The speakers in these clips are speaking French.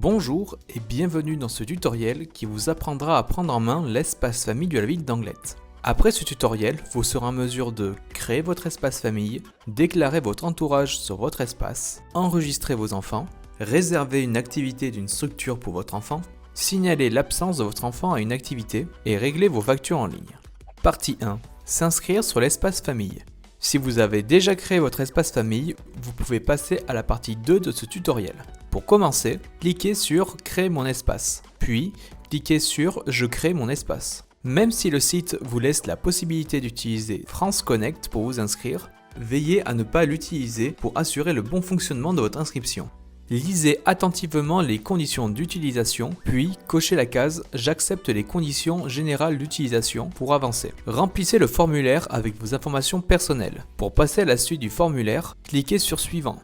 Bonjour et bienvenue dans ce tutoriel qui vous apprendra à prendre en main l'espace famille de la ville d'Anglet. Après ce tutoriel, vous serez en mesure de créer votre espace famille, déclarer votre entourage sur votre espace, enregistrer vos enfants, réserver une activité d'une structure pour votre enfant, signaler l'absence de votre enfant à une activité et régler vos factures en ligne. Partie 1. S'inscrire sur l'espace famille. Si vous avez déjà créé votre espace famille, vous pouvez passer à la partie 2 de ce tutoriel. Pour commencer, cliquez sur « Créer mon espace », puis cliquez sur « Je crée mon espace ». Même si le site vous laisse la possibilité d'utiliser France Connect pour vous inscrire, veillez à ne pas l'utiliser pour assurer le bon fonctionnement de votre inscription. Lisez attentivement les conditions d'utilisation, puis cochez la case « J'accepte les conditions générales d'utilisation » pour avancer. Remplissez le formulaire avec vos informations personnelles. Pour passer à la suite du formulaire, cliquez sur « Suivant ».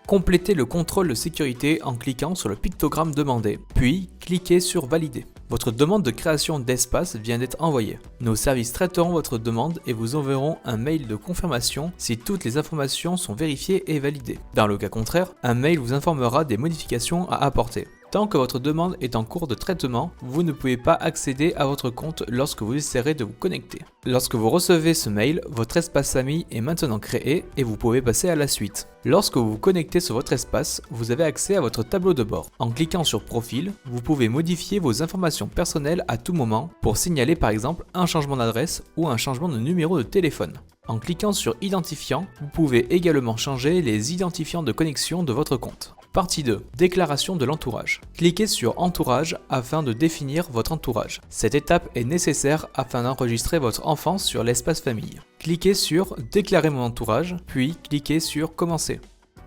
Complétez le contrôle de sécurité en cliquant sur le pictogramme demandé, puis cliquez sur « Valider ». Votre demande de création d'espace vient d'être envoyée. Nos services traiteront votre demande et vous enverront un mail de confirmation si toutes les informations sont vérifiées et validées. Dans le cas contraire, un mail vous informera des modifications à apporter. Tant que votre demande est en cours de traitement, vous ne pouvez pas accéder à votre compte lorsque vous essaierez de vous connecter. Lorsque vous recevez ce mail, votre espace famille est maintenant créé et vous pouvez passer à la suite. Lorsque vous vous connectez sur votre espace, vous avez accès à votre tableau de bord. En cliquant sur Profil, vous pouvez modifier vos informations personnelles à tout moment pour signaler par exemple un changement d'adresse ou un changement de numéro de téléphone. En cliquant sur Identifiant, vous pouvez également changer les identifiants de connexion de votre compte. Partie 2. Déclaration de l'entourage. Cliquez sur Entourage afin de définir votre entourage. Cette étape est nécessaire afin d'enregistrer votre enfant sur l'espace famille. Cliquez sur Déclarer mon entourage, puis cliquez sur Commencer.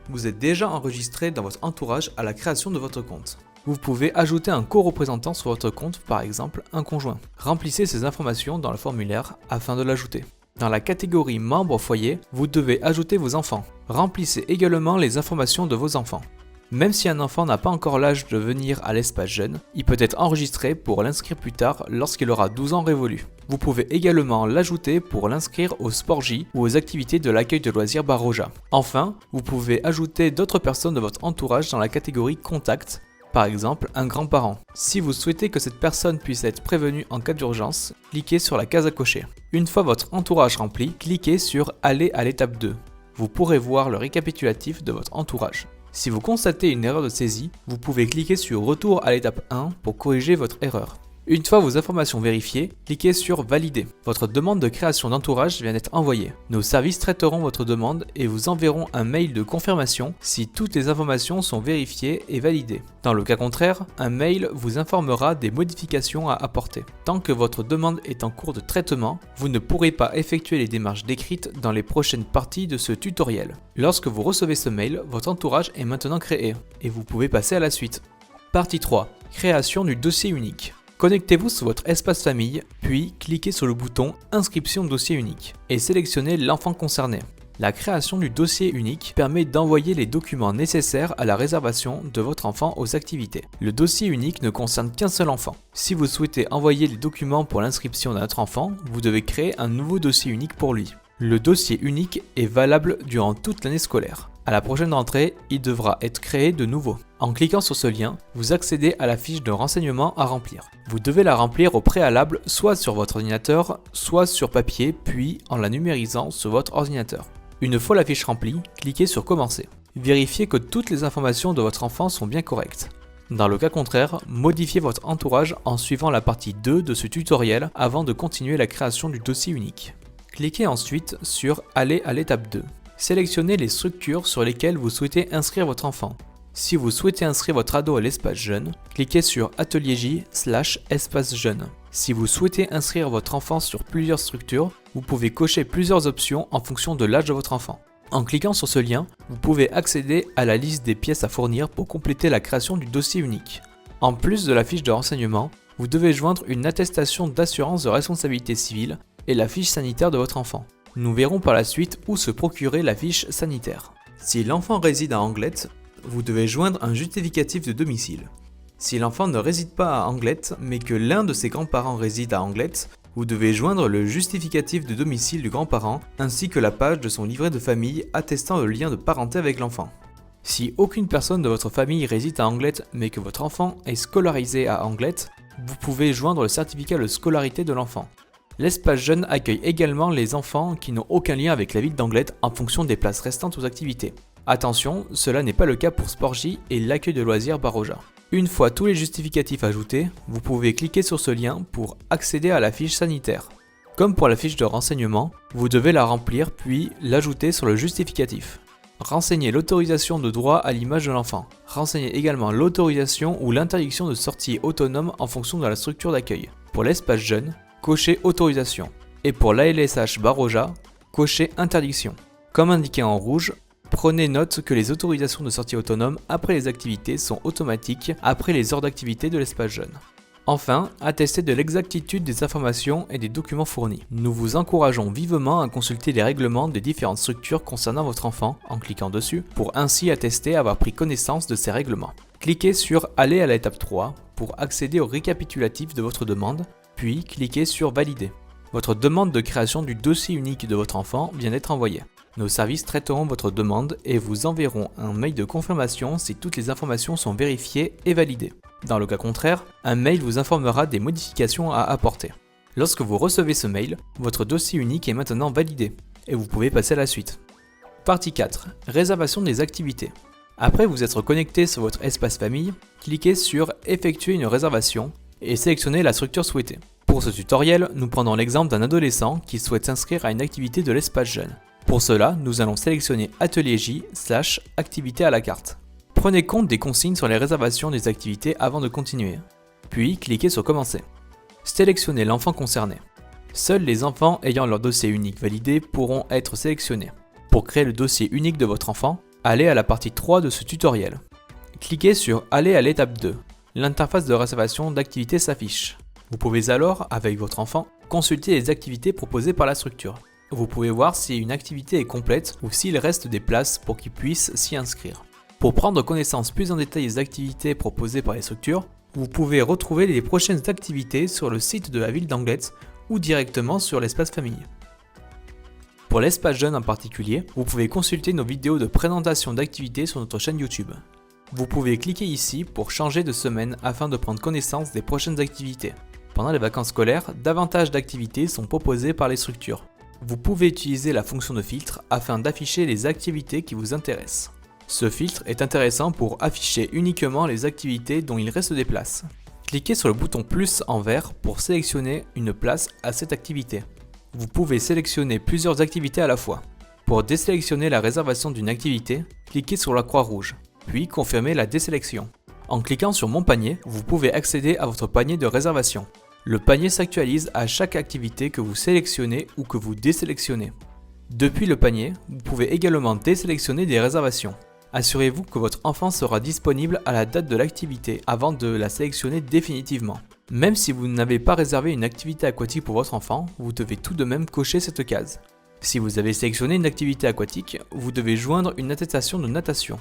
Vous êtes déjà enregistré dans votre entourage à la création de votre compte. Vous pouvez ajouter un co-représentant sur votre compte, par exemple un conjoint. Remplissez ces informations dans le formulaire afin de l'ajouter. Dans la catégorie Membres au foyer, vous devez ajouter vos enfants. Remplissez également les informations de vos enfants. Même si un enfant n'a pas encore l'âge de venir à l'espace jeune, il peut être enregistré pour l'inscrire plus tard lorsqu'il aura 12 ans révolus. Vous pouvez également l'ajouter pour l'inscrire au Sport J ou aux activités de l'accueil de loisirs Baroja. Enfin, vous pouvez ajouter d'autres personnes de votre entourage dans la catégorie Contact, par exemple un grand-parent. Si vous souhaitez que cette personne puisse être prévenue en cas d'urgence, cliquez sur la case à cocher. Une fois votre entourage rempli, cliquez sur Aller à l'étape 2. Vous pourrez voir le récapitulatif de votre entourage. Si vous constatez une erreur de saisie, vous pouvez cliquer sur Retour à l'étape 1 pour corriger votre erreur. Une fois vos informations vérifiées, cliquez sur Valider. Votre demande de création d'entourage vient d'être envoyée. Nos services traiteront votre demande et vous enverront un mail de confirmation si toutes les informations sont vérifiées et validées. Dans le cas contraire, un mail vous informera des modifications à apporter. Tant que votre demande est en cours de traitement, vous ne pourrez pas effectuer les démarches décrites dans les prochaines parties de ce tutoriel. Lorsque vous recevez ce mail, votre entourage est maintenant créé et vous pouvez passer à la suite. Partie 3. Création du dossier unique. Connectez-vous sur votre espace famille, puis cliquez sur le bouton Inscription dossier unique et sélectionnez l'enfant concerné. La création du dossier unique permet d'envoyer les documents nécessaires à la réservation de votre enfant aux activités. Le dossier unique ne concerne qu'un seul enfant. Si vous souhaitez envoyer les documents pour l'inscription d'un autre enfant, vous devez créer un nouveau dossier unique pour lui. Le dossier unique est valable durant toute l'année scolaire. À la prochaine rentrée, il devra être créé de nouveau. En cliquant sur ce lien, vous accédez à la fiche de renseignement à remplir. Vous devez la remplir au préalable soit sur votre ordinateur, soit sur papier, puis en la numérisant sur votre ordinateur. Une fois la fiche remplie, cliquez sur Commencer. Vérifiez que toutes les informations de votre enfant sont bien correctes. Dans le cas contraire, modifiez votre entourage en suivant la partie 2 de ce tutoriel avant de continuer la création du dossier unique. Cliquez ensuite sur Aller à l'étape 2. Sélectionnez les structures sur lesquelles vous souhaitez inscrire votre enfant. Si vous souhaitez inscrire votre ado à l'espace jeune, cliquez sur Atelier J/espace jeune. Si vous souhaitez inscrire votre enfant sur plusieurs structures, vous pouvez cocher plusieurs options en fonction de l'âge de votre enfant. En cliquant sur ce lien, vous pouvez accéder à la liste des pièces à fournir pour compléter la création du dossier unique. En plus de la fiche de renseignement, vous devez joindre une attestation d'assurance de responsabilité civile et la fiche sanitaire de votre enfant. Nous verrons par la suite où se procurer la fiche sanitaire. Si l'enfant réside à Anglet, vous devez joindre un justificatif de domicile. Si l'enfant ne réside pas à Anglet, mais que l'un de ses grands-parents réside à Anglet, vous devez joindre le justificatif de domicile du grand-parent ainsi que la page de son livret de famille attestant le lien de parenté avec l'enfant. Si aucune personne de votre famille réside à Anglet mais que votre enfant est scolarisé à Anglet, vous pouvez joindre le certificat de scolarité de l'enfant. L'espace jeune accueille également les enfants qui n'ont aucun lien avec la ville d'Anglet en fonction des places restantes aux activités. Attention, cela n'est pas le cas pour Sport-J et l'accueil de loisirs Baroja. Une fois tous les justificatifs ajoutés, vous pouvez cliquer sur ce lien pour accéder à la fiche sanitaire. Comme pour la fiche de renseignement, vous devez la remplir puis l'ajouter sur le justificatif. Renseignez l'autorisation de droit à l'image de l'enfant. Renseignez également l'autorisation ou l'interdiction de sortie autonome en fonction de la structure d'accueil. Pour l'espace jeune, cochez autorisation. Et pour l'ALSH Baroja, cochez interdiction. Comme indiqué en rouge, prenez note que les autorisations de sortie autonome après les activités sont automatiques après les heures d'activité de l'espace jeune. Enfin, attestez de l'exactitude des informations et des documents fournis. Nous vous encourageons vivement à consulter les règlements des différentes structures concernant votre enfant en cliquant dessus pour ainsi attester avoir pris connaissance de ces règlements. Cliquez sur « Aller à l'étape 3 » pour accéder au récapitulatif de votre demande, puis cliquez sur « Valider ». Votre demande de création du dossier unique de votre enfant vient d'être envoyée. Nos services traiteront votre demande et vous enverront un mail de confirmation si toutes les informations sont vérifiées et validées. Dans le cas contraire, un mail vous informera des modifications à apporter. Lorsque vous recevez ce mail, votre dossier unique est maintenant validé et vous pouvez passer à la suite. Partie 4. Réservation des activités. Après vous être connecté sur votre espace famille, cliquez sur « Effectuer une réservation » et sélectionnez la structure souhaitée. Pour ce tutoriel, nous prenons l'exemple d'un adolescent qui souhaite s'inscrire à une activité de l'espace jeune. Pour cela, nous allons sélectionner Atelier J/Activité à la carte. Prenez compte des consignes sur les réservations des activités avant de continuer. Puis, cliquez sur Commencer. Sélectionnez l'enfant concerné. Seuls les enfants ayant leur dossier unique validé pourront être sélectionnés. Pour créer le dossier unique de votre enfant, allez à la partie 3 de ce tutoriel. Cliquez sur Aller à l'étape 2. L'interface de réservation d'activités s'affiche. Vous pouvez alors, avec votre enfant, consulter les activités proposées par la structure. Vous pouvez voir si une activité est complète ou s'il reste des places pour qu'il puisse s'y inscrire. Pour prendre connaissance plus en détail des activités proposées par les structures, vous pouvez retrouver les prochaines activités sur le site de la ville d'Anglet ou directement sur l'espace famille. Pour l'espace jeune en particulier, vous pouvez consulter nos vidéos de présentation d'activités sur notre chaîne YouTube. Vous pouvez cliquer ici pour changer de semaine afin de prendre connaissance des prochaines activités. Pendant les vacances scolaires, davantage d'activités sont proposées par les structures. Vous pouvez utiliser la fonction de filtre afin d'afficher les activités qui vous intéressent. Ce filtre est intéressant pour afficher uniquement les activités dont il reste des places. Cliquez sur le bouton plus en vert pour sélectionner une place à cette activité. Vous pouvez sélectionner plusieurs activités à la fois. Pour désélectionner la réservation d'une activité, cliquez sur la croix rouge, puis confirmez la désélection. En cliquant sur Mon panier, vous pouvez accéder à votre panier de réservation. Le panier s'actualise à chaque activité que vous sélectionnez ou que vous désélectionnez. Depuis le panier, vous pouvez également désélectionner des réservations. Assurez-vous que votre enfant sera disponible à la date de l'activité avant de la sélectionner définitivement. Même si vous n'avez pas réservé une activité aquatique pour votre enfant, vous devez tout de même cocher cette case. Si vous avez sélectionné une activité aquatique, vous devez joindre une attestation de natation.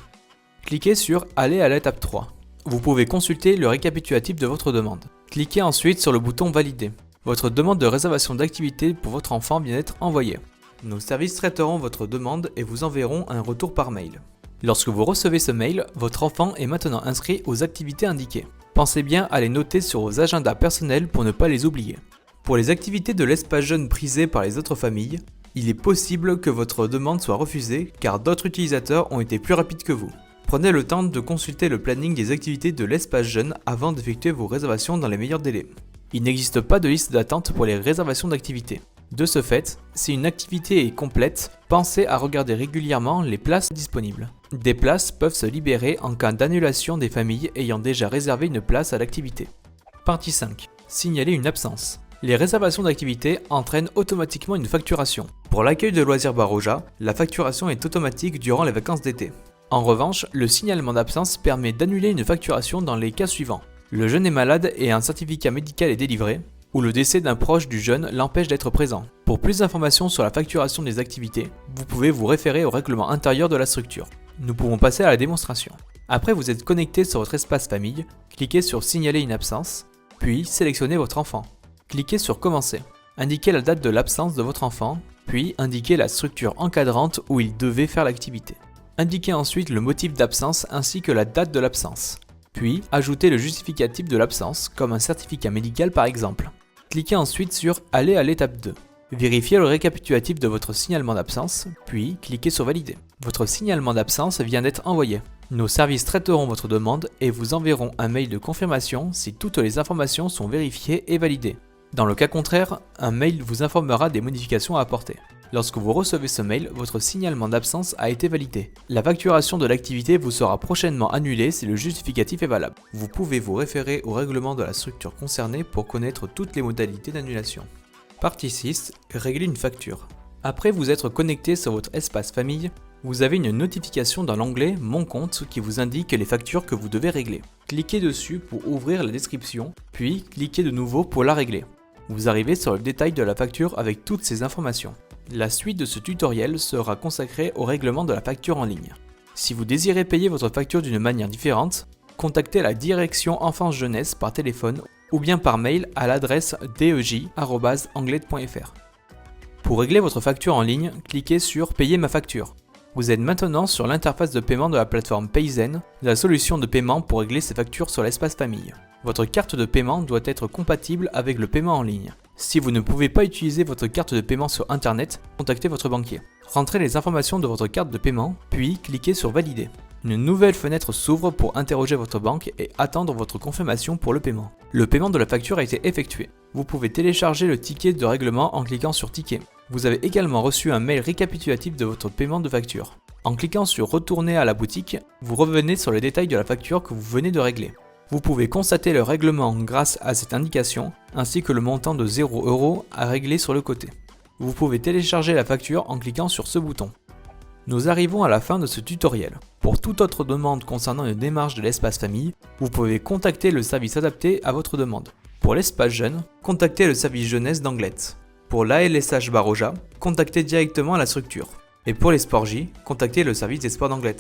Cliquez sur « Aller à l'étape 3 ». Vous pouvez consulter le récapitulatif de votre demande. Cliquez ensuite sur le bouton « Valider ». Votre demande de réservation d'activité pour votre enfant vient d'être envoyée. Nos services traiteront votre demande et vous enverront un retour par mail. Lorsque vous recevez ce mail, votre enfant est maintenant inscrit aux activités indiquées. Pensez bien à les noter sur vos agendas personnels pour ne pas les oublier. Pour les activités de l'espace jeune prisées par les autres familles, il est possible que votre demande soit refusée car d'autres utilisateurs ont été plus rapides que vous. Prenez le temps de consulter le planning des activités de l'espace jeune avant d'effectuer vos réservations dans les meilleurs délais. Il n'existe pas de liste d'attente pour les réservations d'activités. De ce fait, si une activité est complète, pensez à regarder régulièrement les places disponibles. Des places peuvent se libérer en cas d'annulation des familles ayant déjà réservé une place à l'activité. Partie 5. Signaler une absence. Les réservations d'activités entraînent automatiquement une facturation. Pour l'accueil de loisirs Baroja, la facturation est automatique durant les vacances d'été. En revanche, le signalement d'absence permet d'annuler une facturation dans les cas suivants. Le jeune est malade et un certificat médical est délivré, ou le décès d'un proche du jeune l'empêche d'être présent. Pour plus d'informations sur la facturation des activités, vous pouvez vous référer au règlement intérieur de la structure. Nous pouvons passer à la démonstration. Après vous êtes connecté sur votre espace famille, cliquez sur Signaler une absence, puis sélectionnez votre enfant. Cliquez sur Commencer. Indiquez la date de l'absence de votre enfant, puis indiquez la structure encadrante où il devait faire l'activité. Indiquez ensuite le motif d'absence ainsi que la date de l'absence. Puis, ajoutez le justificatif de l'absence, comme un certificat médical par exemple. Cliquez ensuite sur « Aller à l'étape 2 ». Vérifiez le récapitulatif de votre signalement d'absence, puis cliquez sur « Valider ». Votre signalement d'absence vient d'être envoyé. Nos services traiteront votre demande et vous enverront un mail de confirmation si toutes les informations sont vérifiées et validées. Dans le cas contraire, un mail vous informera des modifications à apporter. Lorsque vous recevez ce mail, votre signalement d'absence a été validé. La facturation de l'activité vous sera prochainement annulée si le justificatif est valable. Vous pouvez vous référer au règlement de la structure concernée pour connaître toutes les modalités d'annulation. Partie 6. Régler une facture. Après vous être connecté sur votre espace famille, vous avez une notification dans l'onglet « Mon compte » qui vous indique les factures que vous devez régler. Cliquez dessus pour ouvrir la description, puis cliquez de nouveau pour la régler. Vous arrivez sur le détail de la facture avec toutes ces informations. La suite de ce tutoriel sera consacrée au règlement de la facture en ligne. Si vous désirez payer votre facture d'une manière différente, contactez la direction enfance-jeunesse par téléphone ou bien par mail à l'adresse dej@anglet.fr. Pour régler votre facture en ligne, cliquez sur « Payer ma facture ». Vous êtes maintenant sur l'interface de paiement de la plateforme Payzen, la solution de paiement pour régler ses factures sur l'espace famille. Votre carte de paiement doit être compatible avec le paiement en ligne. Si vous ne pouvez pas utiliser votre carte de paiement sur internet, contactez votre banquier. Rentrez les informations de votre carte de paiement, puis cliquez sur Valider. Une nouvelle fenêtre s'ouvre pour interroger votre banque et attendre votre confirmation pour le paiement. Le paiement de la facture a été effectué. Vous pouvez télécharger le ticket de règlement en cliquant sur Ticket. Vous avez également reçu un mail récapitulatif de votre paiement de facture. En cliquant sur Retourner à la boutique, vous revenez sur les détails de la facture que vous venez de régler. Vous pouvez constater le règlement grâce à cette indication, ainsi que le montant de 0 € à régler sur le côté. Vous pouvez télécharger la facture en cliquant sur ce bouton. Nous arrivons à la fin de ce tutoriel. Pour toute autre demande concernant une démarche de l'espace famille, vous pouvez contacter le service adapté à votre demande. Pour l'espace jeune, contactez le service jeunesse d'Anglet. Pour l'ALSH Baroja, contactez directement la structure. Et pour les sports J, contactez le service des sports d'Anglet.